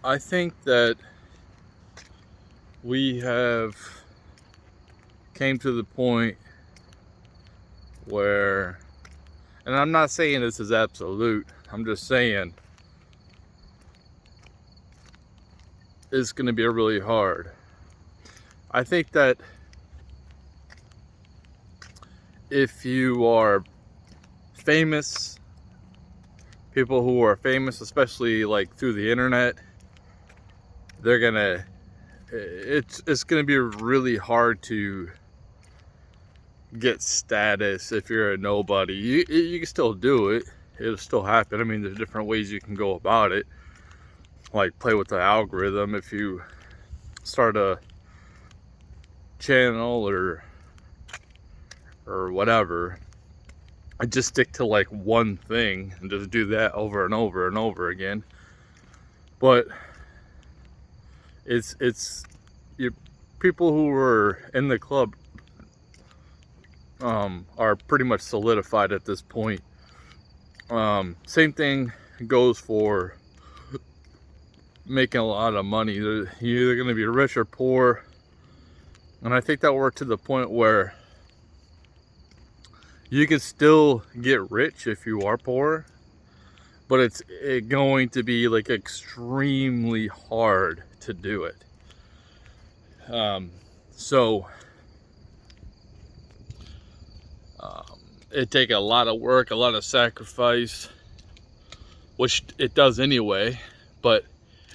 I think that we have came to the point where, and I'm not saying this is absolute, I'm just saying it's going to be really hard. I think that if you are famous, people who are famous, especially like through the internet, they're gonna, it's gonna be really hard to get status if you're a nobody. You can still do it. It'll still happen. I mean, there's different ways you can go about it. Like play with the algorithm. If you start a channel or whatever, I just stick to like one thing and just do that over and over and over again. But it's you, people who were in the club are pretty much solidified at this point. Same thing goes for making a lot of money. You're either going to be rich or poor, and I think that we're to the point where you can still get rich if you are poor, but it's going to be like extremely hard to do it. So it take a lot of work, a lot of sacrifice, which it does anyway, but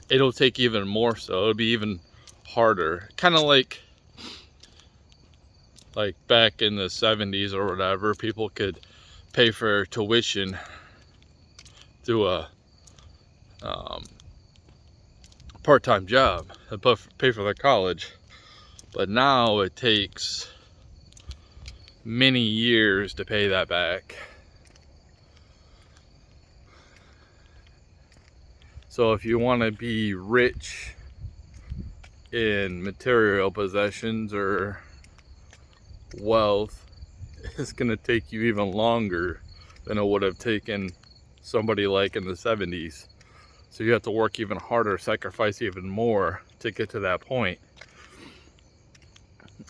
it'll take even more so. It'll be even harder. Kind of like back in the 70s or whatever, people could pay for tuition through a part-time job and pay for their college. But now it takes many years to pay that back. So if you want to be rich in material possessions or wealth, it's going to take you even longer than it would have taken somebody like in the 70s. So you have to work even harder, sacrifice even more to get to that point.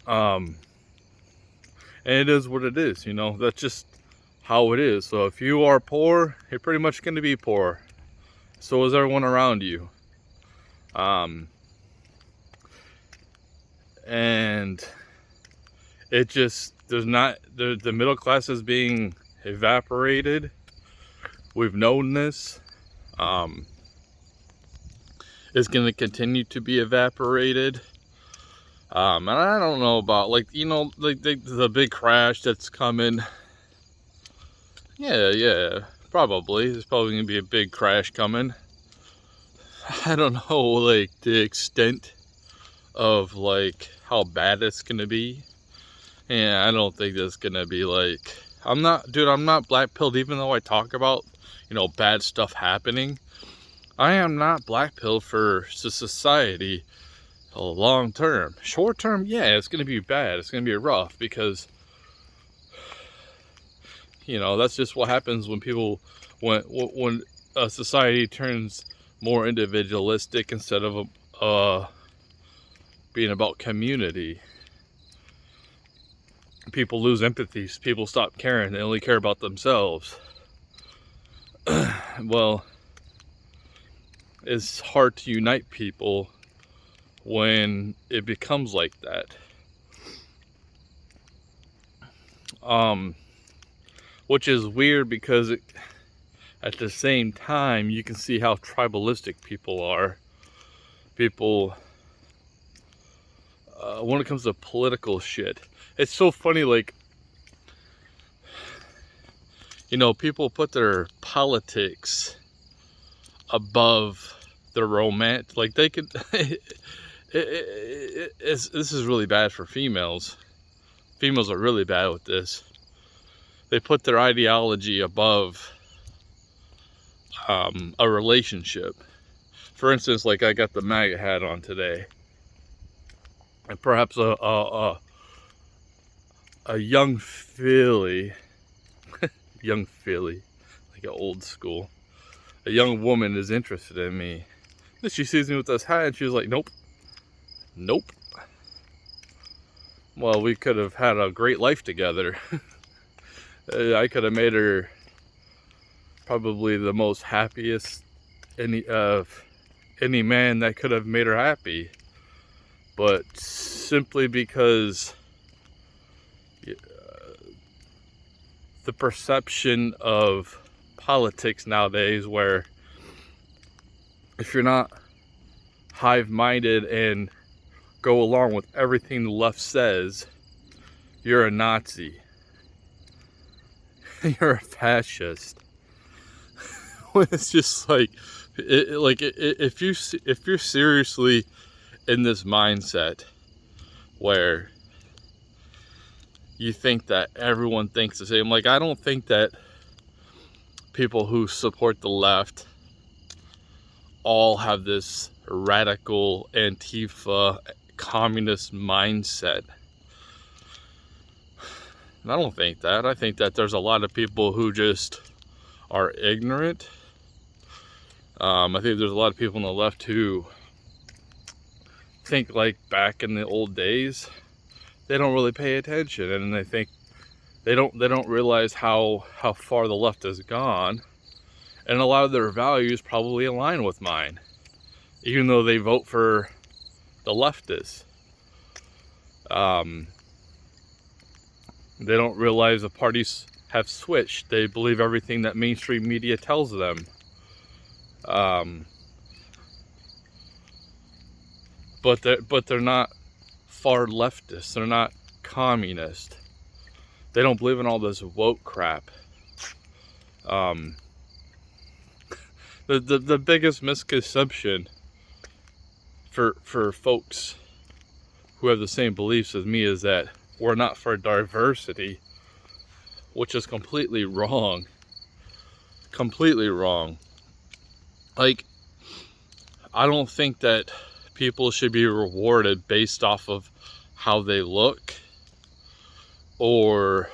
And it is what it is, you know, that's just how it is. So if you are poor, you're pretty much going to be poor. So is everyone around you. And it just, there's not, the middle class is being evaporated. We've known this. It's going to continue to be evaporated. And I don't know about, like, you know, like the big crash that's coming. Yeah, probably. There's probably going to be a big crash coming. I don't know, like, the extent of, like, how bad it's going to be. And I don't think that's going to be, like, I'm not black-pilled, even though I talk about, you know, bad stuff happening. I am not black-pilled for society long term. Short term, yeah, it's going to be bad. It's going to be rough because, you know, that's just what happens when people, when a society turns more individualistic instead of being about community. People lose empathy. People stop caring. They only care about themselves. Well, it's hard to unite people when it becomes like that. Which is weird because at the same time, you can see how tribalistic people are. People, when it comes to political shit, it's so funny, like, you know, people put their politics above their romance. Like, they could, this is really bad for females. Females are really bad with this. They put their ideology above a relationship. For instance, like, I got the MAGA hat on today, and perhaps a young filly, like an old school, a young woman is interested in me. Then she sees me with this hat and she's like, nope, nope. Well, we could have had a great life together. I could have made her probably the most happiest of any man that could have made her happy. But simply because the perception of politics nowadays, where if you're not hive-minded and go along with everything the left says, you're a Nazi. You're a fascist. It's just like, if you're seriously in this mindset where you think that everyone thinks the same, like, I don't think that people who support the left all have this radical Antifa communist mindset. And I don't think that. I think that there's a lot of people who just are ignorant. I think there's a lot of people on the left who think like back in the old days. They don't really pay attention, and they think they don't realize how far the left has gone, and a lot of their values probably align with mine, even though they vote for the leftists. They don't realize the parties have switched. They believe everything that mainstream media tells them. But they're not far leftists. They're not communist. They don't believe in all this woke crap. The biggest misconception for folks who have the same beliefs as me is that we're not for diversity, which is completely wrong. Completely wrong. Like, I don't think that people should be rewarded based off of how they look or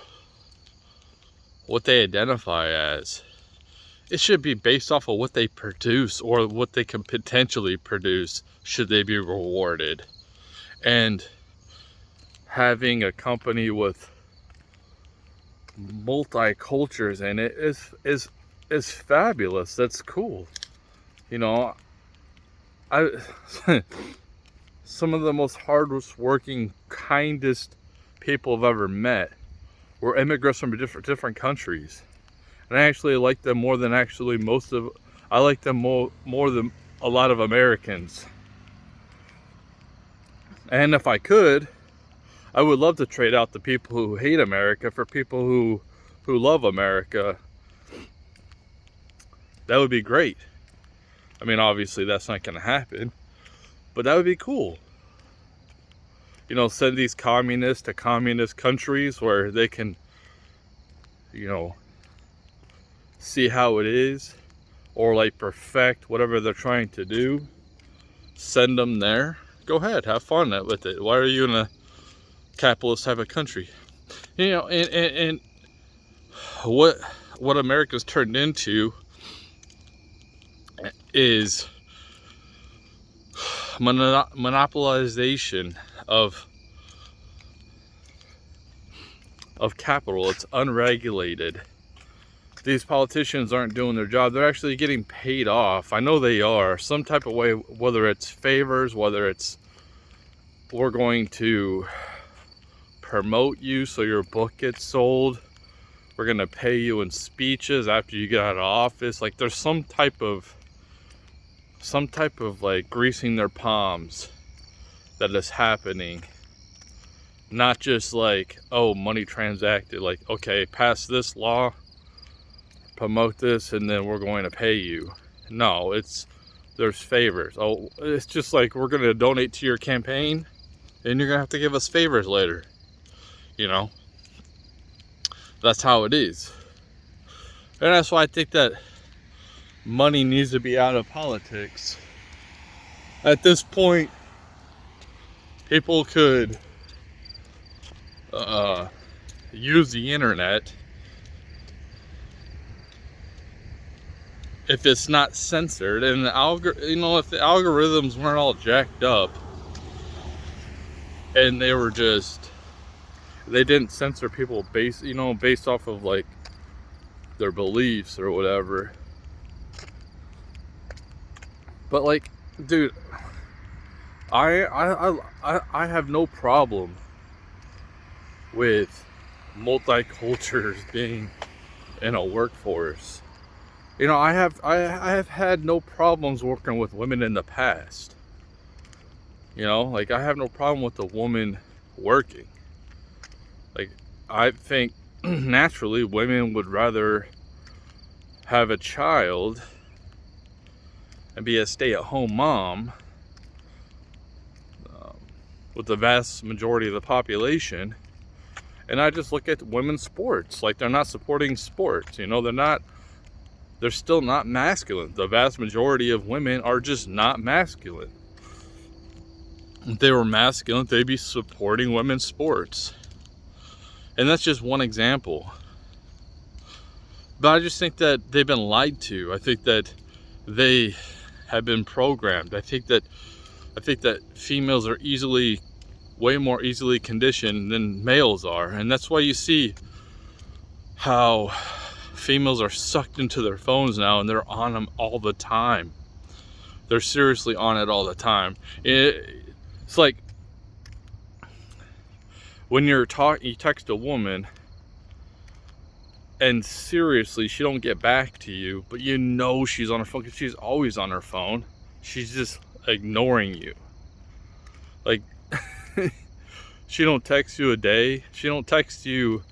what they identify as. It should be based off of what they produce or what they can potentially produce, should they be rewarded. And having a company with multi-cultures in it is fabulous. That's cool. You know, some of the most hardest working, kindest people I've ever met were immigrants from different countries. And I actually like them more than I like them more than a lot of Americans. And if I could, I would love to trade out the people who hate America for people who love America. That would be great. I mean, obviously that's not going to happen, but that would be cool. You know, send these communists to communist countries where they can, you know, see how it is, or like perfect whatever they're trying to do. Send them there. Go ahead, have fun with it. Why are you in a capitalist type of country? You know, and what America's turned into is monopolization of capital. It's unregulated. These politicians aren't doing their job. They're actually getting paid off. I know they are, some type of way, whether it's favors, whether it's we're going to promote you so your book gets sold, we're going to pay you in speeches after you get out of office. Like, there's some type of like greasing their palms that is happening. Not just like, oh, money transacted, like, okay, pass this law, promote this, and then we're going to pay you. No, there's favors. Oh, it's just like, we're going to donate to your campaign and you're going to have to give us favors later. You know, that's how it is. And that's why I think that money needs to be out of politics. At this point, people could use the internet if it's not censored, and if the algorithms weren't all jacked up and they didn't censor people based off of like their beliefs or whatever. But like, dude, I have no problem with multicultures being in a workforce. I have had no problems working with women in the past. Like, I have no problem with a woman working. Like, I think naturally women would rather have a child and be a stay-at-home mom with the vast majority of the population. And I just look at women's sports, like, they're not supporting sports. They're still not masculine. The vast majority of women are just not masculine. If they were masculine, they'd be supporting women's sports. And that's just one example. But I just think that they've been lied to. I think that they have been programmed. I think that females are way more easily conditioned than males are. And that's why you see how females are sucked into their phones now, and they're on them all the time. They're seriously on it all the time. It's like when you text a woman and seriously she don't get back to you, but she's on her phone because she's always on her phone. She's just ignoring you. Like, she don't text you a day. She don't text you.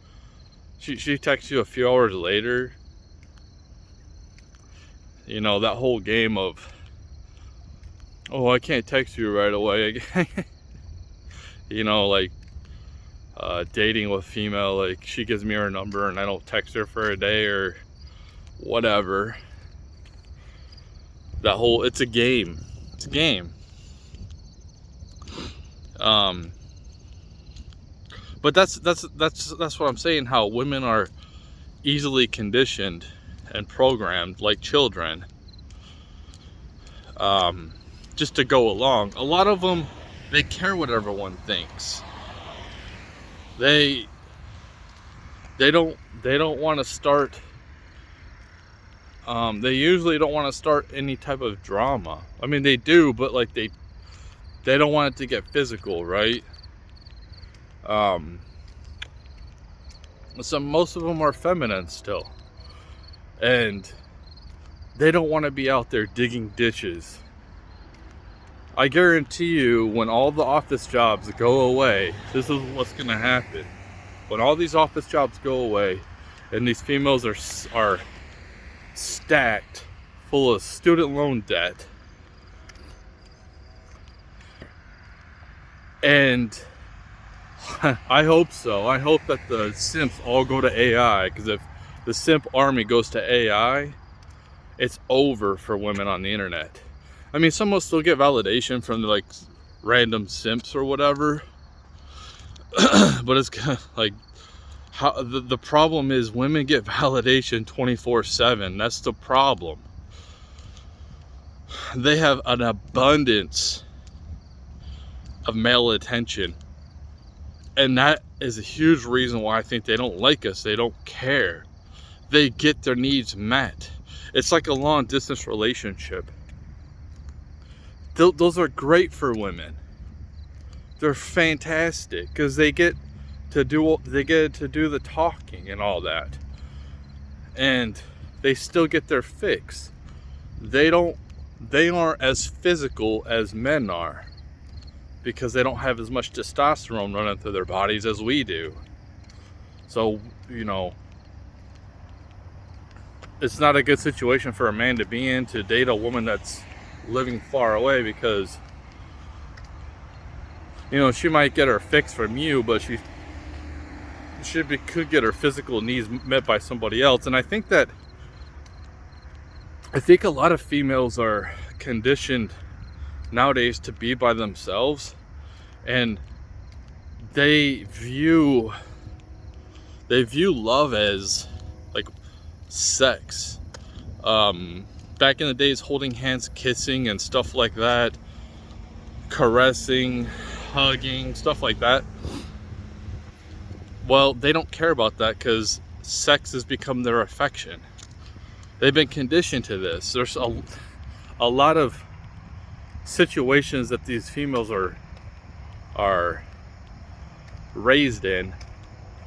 She texts you a few hours later. That whole game of, oh, I can't text you right away. Like, dating with female, like, she gives me her number and I don't text her for a day or whatever. It's a game. It's a game. But that's what I'm saying, how women are easily conditioned and programmed like children, just to go along. A lot of them, they care what everyone thinks. They don't want to start, they usually don't want to start any type of drama. I mean, they do, but like they don't want it to get physical, right? So most of them are feminine still, and they don't want to be out there digging ditches. I guarantee you, when all the office jobs go away, this is what's going to happen. When all these office jobs go away and these females are stacked full of student loan debt, and I hope so. I hope that the simps all go to AI, because if the simp army goes to AI, it's over for women on the internet. I mean, some will still get validation from like random simps or whatever, but it's like, how the problem is women get validation 24/7. That's the problem. They have an abundance of male attention, and that is a huge reason why I think they don't like us. They don't care. They get their needs met. It's like a long distance relationship. Those are great for women. They're fantastic because they get to do the talking and all that, and they still get their fix. They aren't as physical as men are, because they don't have as much testosterone running through their bodies as we do. So, it's not a good situation for a man to be in, to date a woman that's living far away, because she might get her fix from you, but she could get her physical needs met by somebody else. And I think a lot of females are conditioned nowadays to be by themselves, and they view love as like sex. back in the days, holding hands, kissing and stuff like that, caressing, hugging, stuff like that. Well, they don't care about that because sex has become their affection. They've been conditioned to this. There's a lot of situations that these females are raised in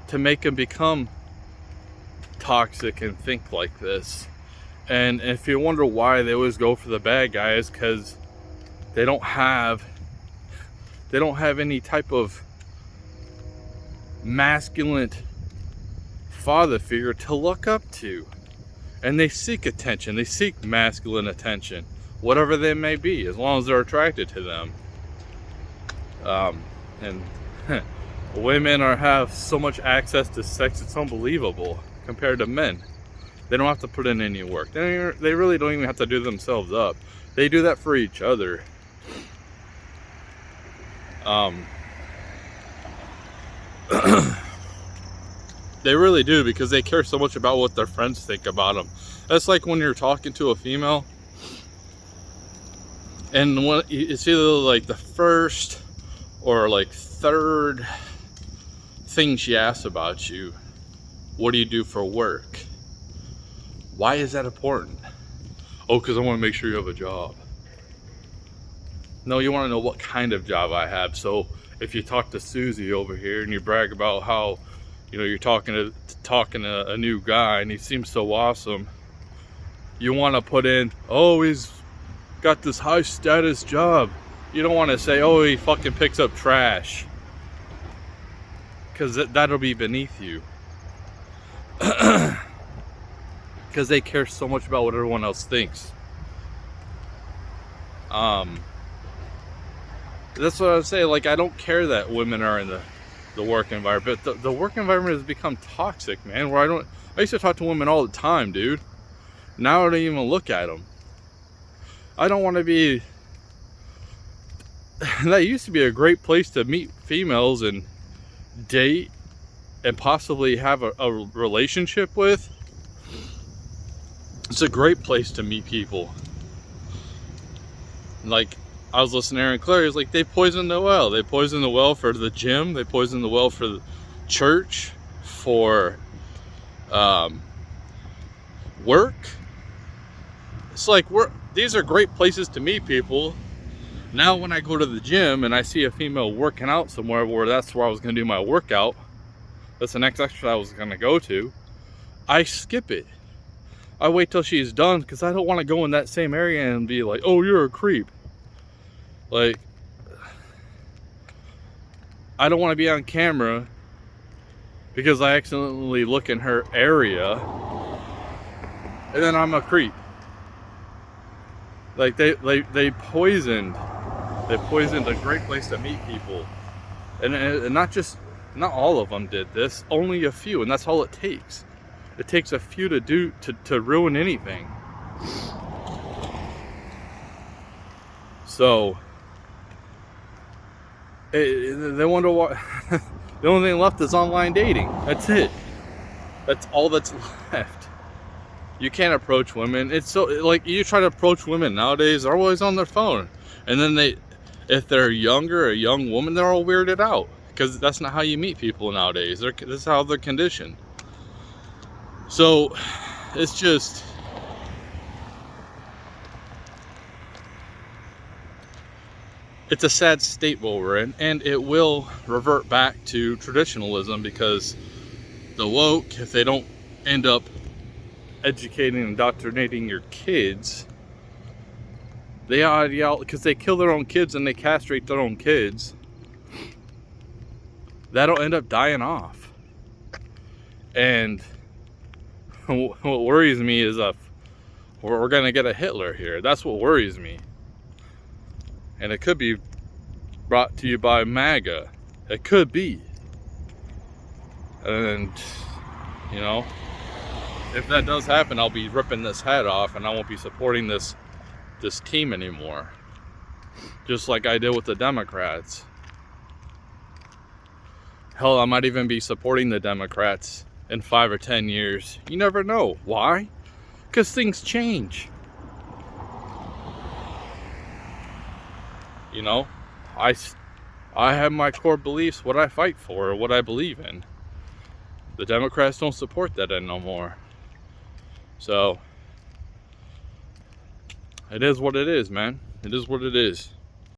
to make them become toxic and think like this. And if you wonder why they always go for the bad guys, because they don't have any type of masculine father figure to look up to, and they seek attention. They seek masculine attention, whatever they may be, as long as they're attracted to them. And women have so much access to sex, it's unbelievable compared to men. They don't have to put in any work. They really don't even have to do themselves up. They do that for each other. They really do, because they care so much about what their friends think about them. That's like when you're talking to a female, and when it's either like the first or like third thing she asks about you, what do you do for work? Why is that important? Oh, because I want to make sure you have a job. No, you want to know what kind of job I have. So if you talk to Susie over here and you brag about how, you know, you're talking to a new guy and he seems so awesome, you want to put in, oh, he's got this high status job. You don't want to say, oh, he fucking picks up trash, because that'll be beneath you. Because they care so much about what everyone else thinks. That's what I would say. Like, I don't care that women are in the work environment, but the work environment has become toxic, man. Where I used to talk to women all the time, dude. Now I don't even look at them. I don't want to be. That used to be a great place to meet females and date and possibly have a relationship with. It's a great place to meet people. Like, I was listening to Aaron Clary, it's like they poisoned the well. They poisoned the well for the gym. They poisoned the well for the church, for work. It's like, these are great places to meet people. Now when I go to the gym and I see a female working out somewhere where that's where I was going to do my workout, that's the next exercise I was going to go to, I skip it. I wait till she's done, because I don't want to go in that same area and be like, oh, you're a creep. Like, I don't want to be on camera because I accidentally look in her area and then I'm a creep. Like, they poisoned a great place to meet people. And not all of them did this, only a few, and that's all it takes. It takes a few to ruin anything. So they wonder what. The only thing left is online dating. That's it. That's all that's left. You can't approach women. It's so, like, you try to approach women nowadays, they're always on their phone. And then if they're younger, a young woman, they're all weirded out, because that's not how you meet people nowadays. This is how they're conditioned. So it's just, it's a sad state where we're in, and it will revert back to traditionalism, because the woke, if they don't end up educating and indoctrinating your kids, because they kill their own kids and they castrate their own kids, that'll end up dying off. And what worries me is we're gonna get a Hitler here. That's what worries me. And it could be brought to you by MAGA. It could be. And, you know, if that does happen, I'll be ripping this hat off and I won't be supporting this team anymore. Just like I did with the Democrats. Hell, I might even be supporting the Democrats in 5 or 10 years. You never know. Why? Because things change. You know, I have my core beliefs, what I fight for, or what I believe in. The Democrats don't support that no more. So, it is what it is, man. It is what it is.